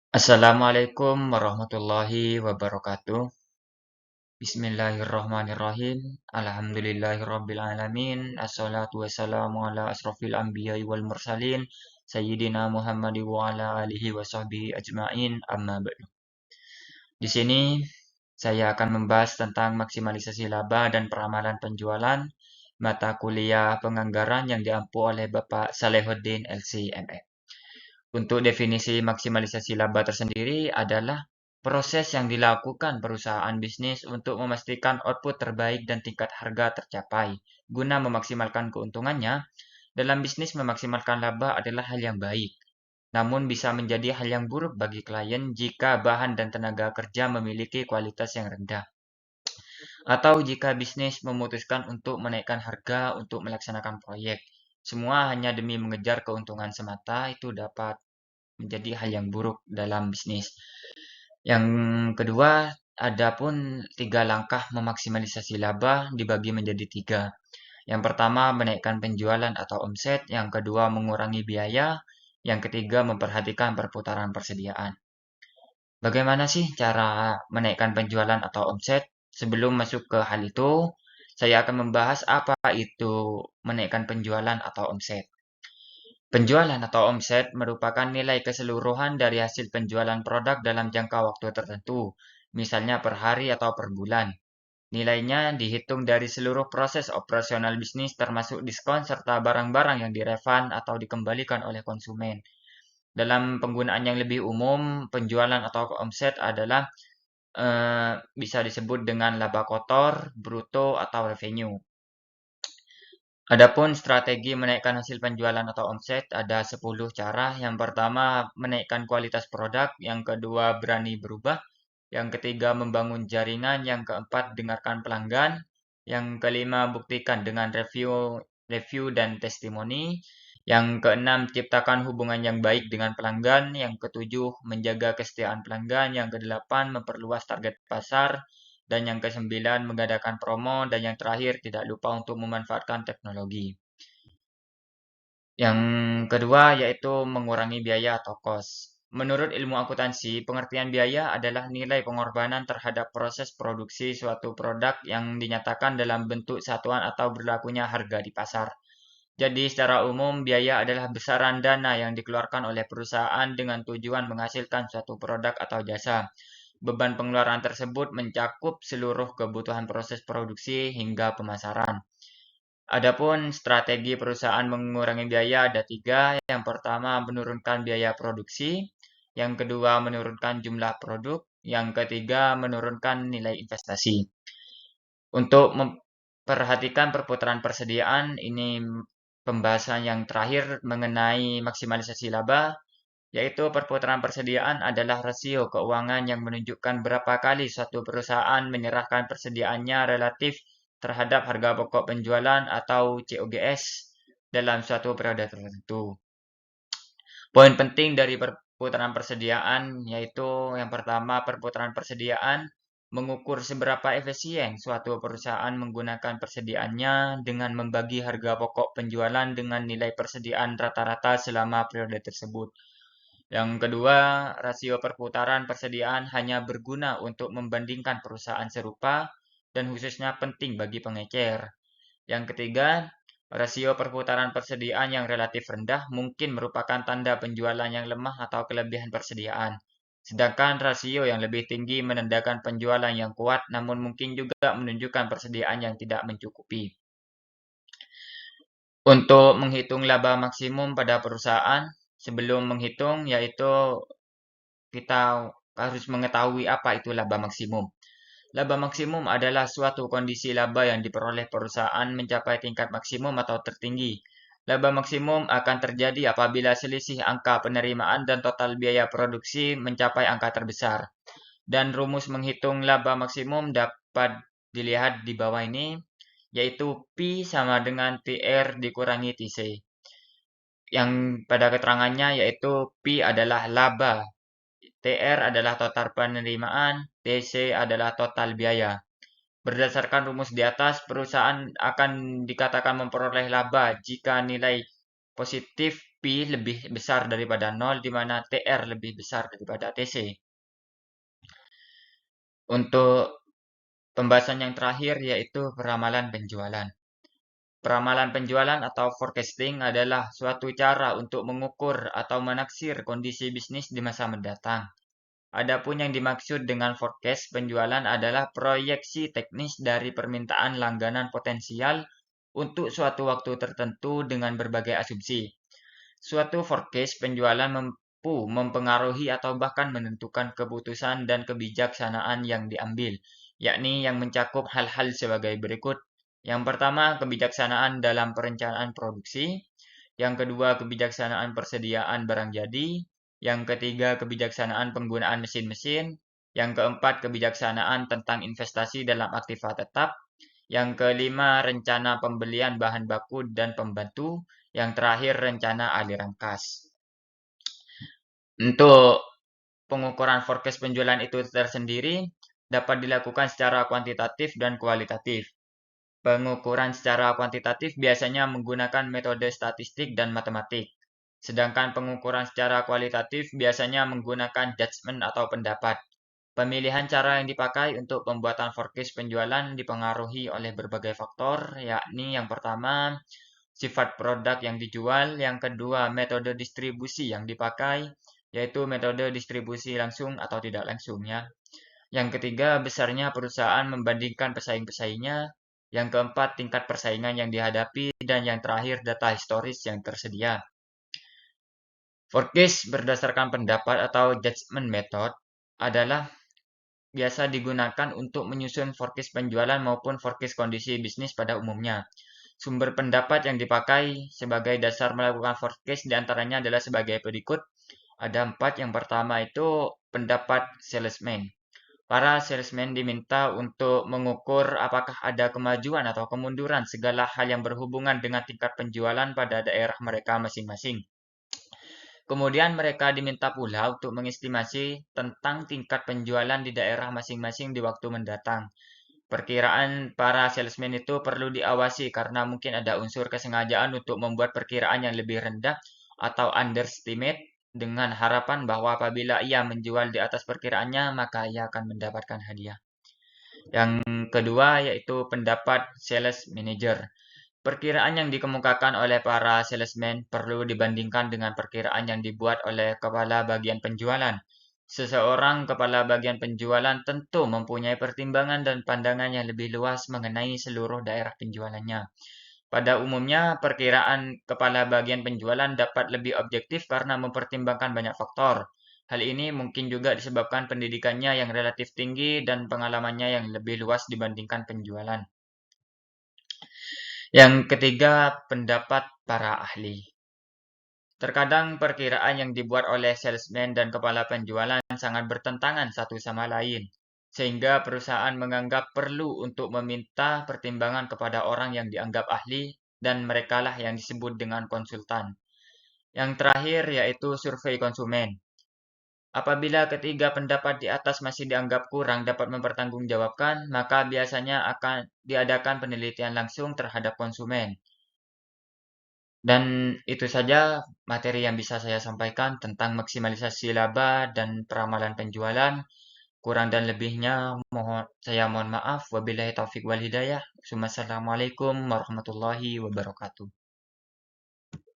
Assalamualaikum warahmatullahi wabarakatuh. Bismillahirrahmanirrahim. Alhamdulillahirabbil alamin. Assalatu wassalamu ala asrofil anbiya'i wal mursalin. Sayyidina Muhammad wa ala alihi wa sahbihi ajma'in. Amma ba'du. Di sini saya akan membahas tentang maksimalisasi laba dan peramalan penjualan mata kuliah penganggaran yang diampu oleh Bapak Salehuddin LC.ME. Untuk definisi maksimalisasi laba tersendiri adalah proses yang dilakukan perusahaan bisnis untuk memastikan output terbaik dan tingkat harga tercapai. Guna memaksimalkan keuntungannya, dalam bisnis memaksimalkan laba adalah hal yang baik. Namun bisa menjadi hal yang buruk bagi klien jika bahan dan tenaga kerja memiliki kualitas yang rendah. Atau jika bisnis memutuskan untuk menaikkan harga untuk melaksanakan proyek. Semua hanya demi mengejar keuntungan semata itu dapat menjadi hal yang buruk dalam bisnis. Yang kedua, ada pun 3 langkah memaksimalisasi laba dibagi menjadi 3. Yang pertama, menaikkan penjualan atau omset. Yang kedua, mengurangi biaya. Yang ketiga, memperhatikan perputaran persediaan. Bagaimana sih cara menaikkan penjualan atau omset? Sebelum masuk ke hal itu, saya akan membahas apa itu menaikkan penjualan atau omset. Penjualan atau omset merupakan nilai keseluruhan dari hasil penjualan produk dalam jangka waktu tertentu, misalnya per hari atau per bulan. Nilainya dihitung dari seluruh proses operasional bisnis termasuk diskon serta barang-barang yang direfund atau dikembalikan oleh konsumen. Dalam penggunaan yang lebih umum, penjualan atau omset adalah bisa disebut dengan laba kotor, bruto, atau revenue. Adapun strategi menaikkan hasil penjualan atau omset ada 10 cara. Yang pertama, menaikkan kualitas produk. Yang kedua, berani berubah. Yang ketiga, membangun jaringan. Yang keempat, dengarkan pelanggan. Yang kelima, buktikan dengan review dan testimoni. Yang keenam, ciptakan hubungan yang baik dengan pelanggan. Yang ketujuh, menjaga kesetiaan pelanggan. Yang kedelapan, memperluas target pasar. Dan yang kesembilan, mengadakan promo. Dan yang terakhir, tidak lupa untuk memanfaatkan teknologi. Yang kedua yaitu mengurangi biaya atau cost. Menurut ilmu akuntansi, pengertian biaya adalah nilai pengorbanan terhadap proses produksi suatu produk yang dinyatakan dalam bentuk satuan atau berlakunya harga di pasar. Jadi secara umum biaya adalah besaran dana yang dikeluarkan oleh perusahaan dengan tujuan menghasilkan suatu produk atau jasa. Beban pengeluaran tersebut mencakup seluruh kebutuhan proses produksi hingga pemasaran. Adapun strategi perusahaan mengurangi biaya ada 3. Yang pertama, menurunkan biaya produksi. Yang kedua, menurunkan jumlah produk. Yang ketiga, menurunkan nilai investasi. Untuk memperhatikan perputaran persediaan, ini pembahasan yang terakhir mengenai maksimalisasi laba, yaitu perputaran persediaan adalah rasio keuangan yang menunjukkan berapa kali suatu perusahaan menyerahkan persediaannya relatif terhadap harga pokok penjualan atau COGS dalam suatu periode tertentu. Poin penting dari perputaran persediaan yaitu yang pertama, perputaran persediaan mengukur seberapa efisien suatu perusahaan menggunakan persediaannya dengan membagi harga pokok penjualan dengan nilai persediaan rata-rata selama periode tersebut. Yang kedua, rasio perputaran persediaan hanya berguna untuk membandingkan perusahaan serupa dan khususnya penting bagi pengecer. Yang ketiga, rasio perputaran persediaan yang relatif rendah mungkin merupakan tanda penjualan yang lemah atau kelebihan persediaan. Sedangkan rasio yang lebih tinggi menandakan penjualan yang kuat namun mungkin juga menunjukkan persediaan yang tidak mencukupi. Untuk menghitung laba maksimum pada perusahaan, sebelum menghitung yaitu kita harus mengetahui apa itu laba maksimum. Laba maksimum adalah suatu kondisi laba yang diperoleh perusahaan mencapai tingkat maksimum atau tertinggi. Laba maksimum akan terjadi apabila selisih angka penerimaan dan total biaya produksi mencapai angka terbesar. Dan rumus menghitung laba maksimum dapat dilihat di bawah ini, yaitu P sama dengan TR dikurangi TC. Yang pada keterangannya yaitu P adalah laba, TR adalah total penerimaan, TC adalah total biaya. Berdasarkan rumus di atas, perusahaan akan dikatakan memperoleh laba jika nilai positif Pi lebih besar daripada 0, di mana TR lebih besar daripada TC. Untuk pembahasan yang terakhir yaitu peramalan penjualan. Peramalan penjualan atau forecasting adalah suatu cara untuk mengukur atau menaksir kondisi bisnis di masa mendatang. Adapun yang dimaksud dengan forecast penjualan adalah proyeksi teknis dari permintaan langganan potensial untuk suatu waktu tertentu dengan berbagai asumsi. Suatu forecast penjualan mampu mempengaruhi atau bahkan menentukan keputusan dan kebijaksanaan yang diambil, yakni yang mencakup hal-hal sebagai berikut. Yang pertama, kebijaksanaan dalam perencanaan produksi. Yang kedua, kebijaksanaan persediaan barang jadi. Yang ketiga, kebijaksanaan penggunaan mesin-mesin. Yang keempat, kebijaksanaan tentang investasi dalam aktiva tetap. Yang kelima, rencana pembelian bahan baku dan pembantu. Yang terakhir, rencana aliran kas. Untuk pengukuran forecast penjualan itu tersendiri dapat dilakukan secara kuantitatif dan kualitatif. Pengukuran secara kuantitatif biasanya menggunakan metode statistik dan matematik. Sedangkan pengukuran secara kualitatif biasanya menggunakan judgement atau pendapat. Pemilihan cara yang dipakai untuk pembuatan forecast penjualan dipengaruhi oleh berbagai faktor, yakni yang pertama, sifat produk yang dijual, yang kedua, metode distribusi yang dipakai, yaitu metode distribusi langsung atau tidak langsung ya. Yang ketiga, besarnya perusahaan membandingkan pesaing-pesaingnya. Yang keempat, tingkat persaingan yang dihadapi. Dan yang terakhir, data historis yang tersedia. Forecast berdasarkan pendapat atau judgment method adalah biasa digunakan untuk menyusun forecast penjualan maupun forecast kondisi bisnis pada umumnya. Sumber pendapat yang dipakai sebagai dasar melakukan forecast diantaranya adalah sebagai berikut. Ada 4. Yang pertama itu pendapat salesman. Para salesman diminta untuk mengukur apakah ada kemajuan atau kemunduran segala hal yang berhubungan dengan tingkat penjualan pada daerah mereka masing-masing. Kemudian mereka diminta pula untuk mengestimasi tentang tingkat penjualan di daerah masing-masing di waktu mendatang. Perkiraan para salesman itu perlu diawasi karena mungkin ada unsur kesengajaan untuk membuat perkiraan yang lebih rendah atau underestimate dengan harapan bahwa apabila ia menjual di atas perkiraannya, maka ia akan mendapatkan hadiah. Yang kedua yaitu pendapat sales manager. Perkiraan yang dikemukakan oleh para salesman perlu dibandingkan dengan perkiraan yang dibuat oleh kepala bagian penjualan. Seseorang kepala bagian penjualan tentu mempunyai pertimbangan dan pandangan yang lebih luas mengenai seluruh daerah penjualannya. Pada umumnya, perkiraan kepala bagian penjualan dapat lebih objektif karena mempertimbangkan banyak faktor. Hal ini mungkin juga disebabkan pendidikannya yang relatif tinggi dan pengalamannya yang lebih luas dibandingkan penjualan. Yang ketiga, pendapat para ahli. Terkadang perkiraan yang dibuat oleh salesman dan kepala penjualan sangat bertentangan satu sama lain, sehingga perusahaan menganggap perlu untuk meminta pertimbangan kepada orang yang dianggap ahli, dan merekalah yang disebut dengan konsultan. Yang terakhir yaitu survei konsumen. Apabila ketiga pendapat di atas masih dianggap kurang dapat mempertanggungjawabkan, maka biasanya akan diadakan penelitian langsung terhadap konsumen. Dan itu saja materi yang bisa saya sampaikan tentang maksimalisasi laba dan peramalan penjualan. Kurang dan lebihnya saya mohon maaf. Wabillahi taufik wal hidayah. Assalamualaikum warahmatullahi wabarakatuh.